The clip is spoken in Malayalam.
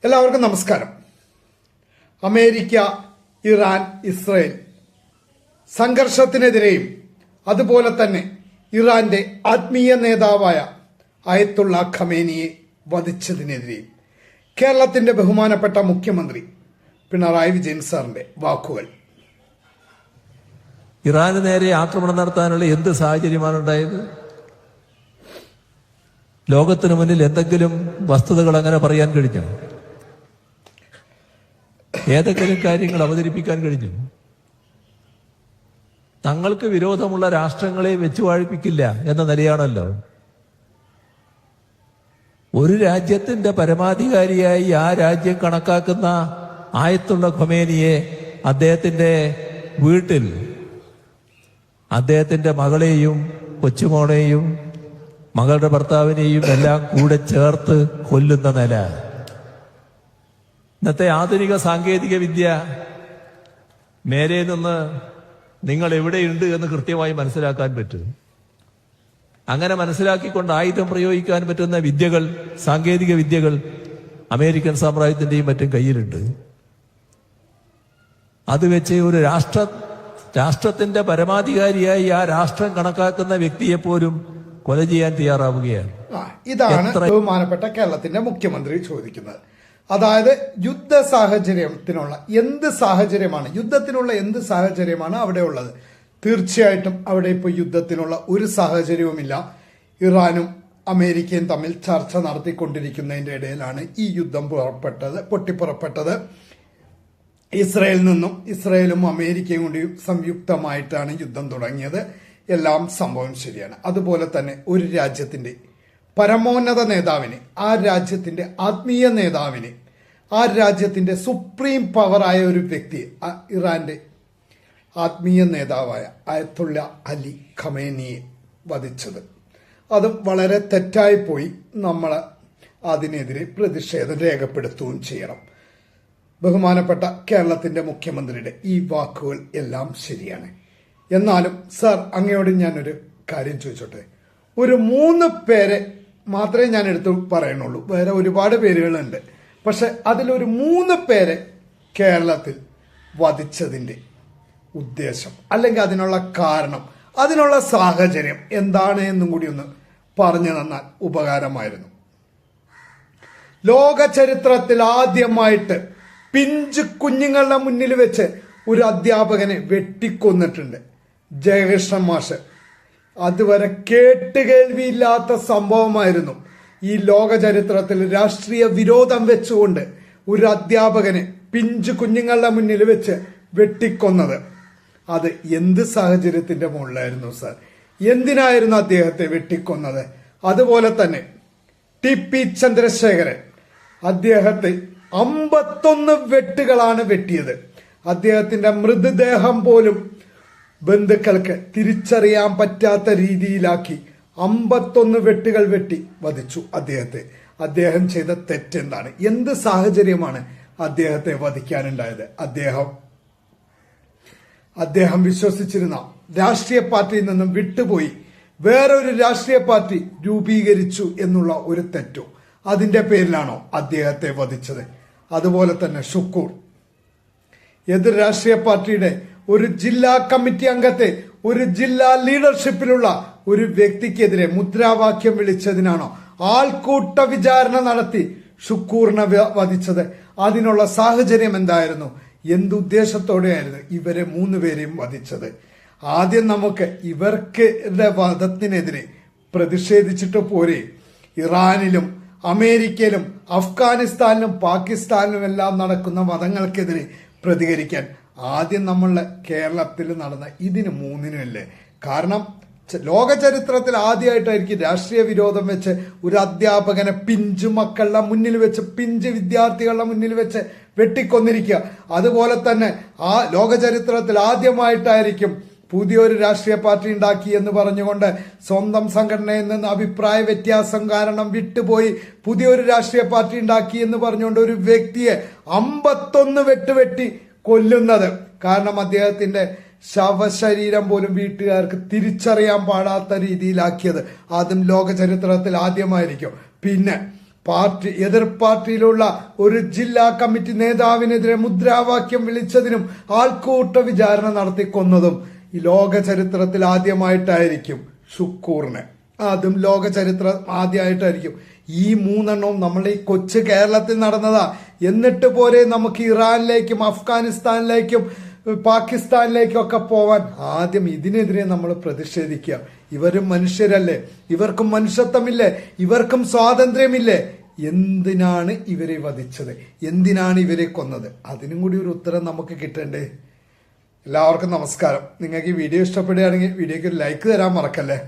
എല്ലാവർക്കും നമസ്കാരം. അമേരിക്ക, ഇറാൻ, ഇസ്രയേൽ സംഘർഷത്തിനെതിരെയും അതുപോലെ തന്നെ ഇറാന്റെ ആത്മീയ നേതാവായ അയത്തുള്ള ഖമേനിയെ വധിച്ചതിനെതിരെയും കേരളത്തിന്റെ ബഹുമാനപ്പെട്ട മുഖ്യമന്ത്രി പിണറായി വിജയൻ സാറിന്റെ വാക്കുകൾ. ഇറാന് നേരെ ആക്രമണം നടത്താനുള്ള എന്ത് സാഹചര്യമാണ് ഉണ്ടായത്? ലോകത്തിനു മുന്നിൽ എന്തെങ്കിലും വസ്തുതകൾ അങ്ങനെ പറയാൻ കഴിഞ്ഞോ? ഏതെങ്കിലും കാര്യങ്ങൾ അവതരിപ്പിക്കാൻ കഴിഞ്ഞു? തങ്ങൾക്ക് വിരോധമുള്ള രാഷ്ട്രങ്ങളെ വെച്ചു വാഴിപ്പിക്കില്ല എന്ന നിലയാണല്ലോ. ഒരു രാജ്യത്തിന്റെ പരമാധികാരിയായി ആ രാജ്യം കണക്കാക്കുന്ന ആയത്തുള്ള ഖമേനിയെ അദ്ദേഹത്തിന്റെ വീട്ടിൽ അദ്ദേഹത്തിന്റെ മകളെയും കൊച്ചുമോളെയും മകളുടെ ഭർത്താവിനെയും എല്ലാം കൂടെ ചേർത്ത് കൊല്ലുന്ന നില. ഇന്നത്തെ ആധുനിക സാങ്കേതിക വിദ്യ മേലെ നിന്ന് നിങ്ങൾ എവിടെയുണ്ട് എന്ന് കൃത്യമായി മനസ്സിലാക്കാൻ പറ്റും. അങ്ങനെ മനസ്സിലാക്കിക്കൊണ്ട് ആയുധം പ്രയോഗിക്കാൻ പറ്റുന്ന വിദ്യകൾ, സാങ്കേതിക വിദ്യകൾ അമേരിക്കൻ സാമ്രാജ്യത്തിന്റെയും മറ്റും കയ്യിലുണ്ട്. അത് വെച്ച് ഒരു രാഷ്ട്രത്തിന്റെ പരമാധികാരിയായി ആ രാഷ്ട്രം കണക്കാക്കുന്ന വ്യക്തിയെപ്പോലും കൊല ചെയ്യാൻ തയ്യാറാവുകയാണ്. ഇതാണ് ബഹുമാനപ്പെട്ട കേരളത്തിന്റെ മുഖ്യമന്ത്രി ചോദിക്കുന്നത്. അതായത് യുദ്ധ സാഹചര്യത്തിനുള്ള എന്ത് സാഹചര്യമാണ്, യുദ്ധത്തിനുള്ള എന്ത് സാഹചര്യമാണ് അവിടെ ഉള്ളത്? തീർച്ചയായിട്ടും അവിടെ ഇപ്പോൾ യുദ്ധത്തിനുള്ള ഒരു സാഹചര്യവുമില്ല. ഇറാനും അമേരിക്കയും തമ്മിൽ ചർച്ച നടത്തിക്കൊണ്ടിരിക്കുന്നതിന്റെ ഇടയിലാണ് ഈ യുദ്ധം പൊട്ടിപ്പുറപ്പെട്ടത്. ഇസ്രയേലും അമേരിക്കയും കൂടി സംയുക്തമായിട്ടാണ് യുദ്ധം തുടങ്ങിയത്. എല്ലാം സംഭവം ശരിയാണ്. അതുപോലെ തന്നെ ഒരു രാജ്യത്തിന്റെ പരമോന്നത നേതാവിനെ, ആ രാജ്യത്തിന്റെ ആത്മീയ നേതാവിനെ, ആ രാജ്യത്തിന്റെ സുപ്രീം പവറായ ഒരു വ്യക്തിയെ, ഇറാന്റെ ആത്മീയ നേതാവായ അയത്തുള്ള അലി ഖമേനിയെ വധിച്ചത് അതും വളരെ തെറ്റായി പോയി. നമ്മൾ അതിനെതിരെ പ്രതിഷേധം രേഖപ്പെടുത്തുകയും ചെയ്യണം. ബഹുമാനപ്പെട്ട കേരളത്തിന്റെ മുഖ്യമന്ത്രിയുടെ ഈ വാക്കുകൾ എല്ലാം ശരിയാണ്. എന്നാലും സാർ, അങ്ങയോട് ഞാനൊരു കാര്യം ചോദിച്ചോട്ടെ. ഒരു 3 പേരെ മാത്രമേ ഞാൻ എടുത്തു പറയണുള്ളൂ. വേറെ ഒരുപാട് പേരുകളുണ്ട്. പക്ഷെ അതിലൊരു 3 പേരെ കേരളത്തിൽ വധിച്ചതിന്റെ ഉദ്ദേശം അല്ലെങ്കിൽ അതിനുള്ള കാരണം, അതിനുള്ള സാഹചര്യം എന്താണ് എന്നും കൂടി ഒന്ന് പറഞ്ഞു തന്നാൽ ഉപകാരമായിരുന്നു. ലോക ചരിത്രത്തിൽ ആദ്യമായിട്ട് പിഞ്ചു കുഞ്ഞുങ്ങളുടെ മുന്നിൽ വെച്ച് ഒരു അധ്യാപകനെ വെട്ടിക്കൊന്നിട്ടുണ്ട് ജയകൃഷ്ണൻ മാഷ്. അതുവരെ കേട്ടുകേൾവിയില്ലാത്ത സംഭവമായിരുന്നു. ഈ ലോക ചരിത്രത്തിൽ രാഷ്ട്രീയ വിരോധം വെച്ചുകൊണ്ട് ഒരു അധ്യാപകനെ പിഞ്ചു കുഞ്ഞുങ്ങളുടെ മുന്നിൽ വെച്ച് വെട്ടിക്കൊന്നത്. അത് എന്ത് സാഹചര്യത്തിന്റെ മുകളിലായിരുന്നു സാർ? എന്തിനായിരുന്നു അദ്ദേഹത്തെ വെട്ടിക്കൊന്നത്? അതുപോലെ തന്നെ TP ചന്ദ്രശേഖരൻ, അദ്ദേഹത്തെ 51 വെട്ടുകളാണ് വെട്ടിയത്. അദ്ദേഹത്തിന്റെ മൃതദേഹം പോലും ബന്ധുക്കൾക്ക് തിരിച്ചറിയാൻ പറ്റാത്ത രീതിയിലാക്കി 51 വെട്ടുകൾ വെട്ടി വധിച്ചു അദ്ദേഹത്തെ. അദ്ദേഹം ചെയ്ത തെറ്റെന്താണ്? എന്ത് സാഹചര്യമാണ് അദ്ദേഹത്തെ വധിക്കാനുണ്ടായത്? അദ്ദേഹം വിശ്വസിച്ചിരുന്ന രാഷ്ട്രീയ പാർട്ടിയിൽ നിന്നും വിട്ടുപോയി വേറൊരു രാഷ്ട്രീയ പാർട്ടി രൂപീകരിച്ചു എന്നുള്ള ഒരു തെറ്റോ, അതിന്റെ പേരിലാണോ അദ്ദേഹത്തെ വധിച്ചത്? അതുപോലെ തന്നെ ഷുക്കൂർ, എതിർ രാഷ്ട്രീയ പാർട്ടിയുടെ ഒരു ജില്ലാ കമ്മിറ്റി അംഗത്തെ ഒരു ജില്ലാ ലീഡർഷിപ്പിലുള്ള ഒരു വ്യക്തിക്കെതിരെ മുദ്രാവാക്യം വിളിച്ചതിനാണോ ആൾക്കൂട്ട വിചാരണ നടത്തി ഷുക്കൂറിനെ വധിച്ചത്? അതിനുള്ള സാഹചര്യം എന്തായിരുന്നു? എന്തുദ്ദേശത്തോടെയായിരുന്നു ഇവരെ 3 പേരെയും വധിച്ചത്? ആദ്യം നമുക്ക് ഇവരുടെ വധത്തിനെതിരെ പ്രതിഷേധിച്ചിട്ട് പോരെ ഇറാനിലും അമേരിക്കയിലും അഫ്ഗാനിസ്ഥാനിലും പാകിസ്ഥാനിലും എല്ലാം നടക്കുന്ന വധങ്ങൾക്കെതിരെ പ്രതികരിക്കാൻ ആദ്യം നമ്മളുടെ കേരളത്തിൽ നടന്ന ഇതിന് 3-നുമല്ലേ? കാരണം ലോക ചരിത്രത്തിൽ ആദ്യമായിട്ടായിരിക്കും രാഷ്ട്രീയ വിരോധം വെച്ച് ഒരു അധ്യാപകനെ പിഞ്ചു മക്കളുടെ മുന്നിൽ വെച്ച്, പിഞ്ചു വിദ്യാർത്ഥികളുടെ മുന്നിൽ വെച്ച് വെട്ടിക്കൊന്നിരിക്കുക. അതുപോലെ തന്നെ ആ ലോക ചരിത്രത്തിൽ ആദ്യമായിട്ടായിരിക്കും പുതിയൊരു രാഷ്ട്രീയ പാർട്ടി ഉണ്ടാക്കി എന്ന് പറഞ്ഞുകൊണ്ട് സ്വന്തം സംഘടനയിൽ നിന്ന് അഭിപ്രായ വ്യത്യാസം കാരണം വിട്ടുപോയി പുതിയൊരു രാഷ്ട്രീയ പാർട്ടി ഉണ്ടാക്കി എന്ന് പറഞ്ഞുകൊണ്ട് ഒരു വ്യക്തിയെ 51 വെട്ടുവെട്ടി കൊല്ലുന്നത്. കാരണം അദ്ദേഹത്തിന്റെ ശവശരീരം പോലും വീട്ടുകാർക്ക് തിരിച്ചറിയാൻ പാടാത്ത രീതിയിലാക്കിയത് അതും ലോക ചരിത്രത്തിൽ ആദ്യമായിരിക്കും. പിന്നെ പാർട്ടി എതിർ പാർട്ടിയിലുള്ള ഒരു ജില്ലാ കമ്മിറ്റി നേതാവിനെതിരെ മുദ്രാവാക്യം വിളിച്ചതിനും ആൾക്കൂട്ട വിചാരണ നടത്തി കൊന്നതും ഈ ലോക ചരിത്രത്തിൽ ആദ്യമായിട്ടായിരിക്കും ഷുക്കൂറിനെ. അതും ലോക ചരിത്രം ആദ്യമായിട്ടായിരിക്കും. ഈ മൂന്നെണ്ണവും നമ്മൾ ഈ കൊച്ചു കേരളത്തിൽ നടന്നതാ. എന്നിട്ട് പോരെ നമുക്ക് ഇറാനിലേക്കും അഫ്ഗാനിസ്ഥാനിലേക്കും പാകിസ്ഥാനിലേക്കും ഒക്കെ പോവാൻ. ആദ്യം ഇതിനെതിരെ നമ്മൾ പ്രതിഷേധിക്കുക. ഇവരും മനുഷ്യരല്ലേ, ഇവർക്കും മനുഷ്യത്വമില്ലേ, ഇവർക്കും സ്വാതന്ത്ര്യമില്ലേ? എന്തിനാണ് ഇവരെ വധിച്ചത്, എന്തിനാണ് ഇവരെ കൊന്നത്? അതിനും കൂടി ഒരു ഉത്തരം നമുക്ക് കിട്ടണ്ടേ? എല്ലാവർക്കും നമസ്കാരം. നിങ്ങൾക്ക് ഈ വീഡിയോ ഇഷ്ടപ്പെടുകയാണെങ്കിൽ വീഡിയോക്ക് ഒരു ലൈക്ക് തരാൻ മറക്കല്ലേ.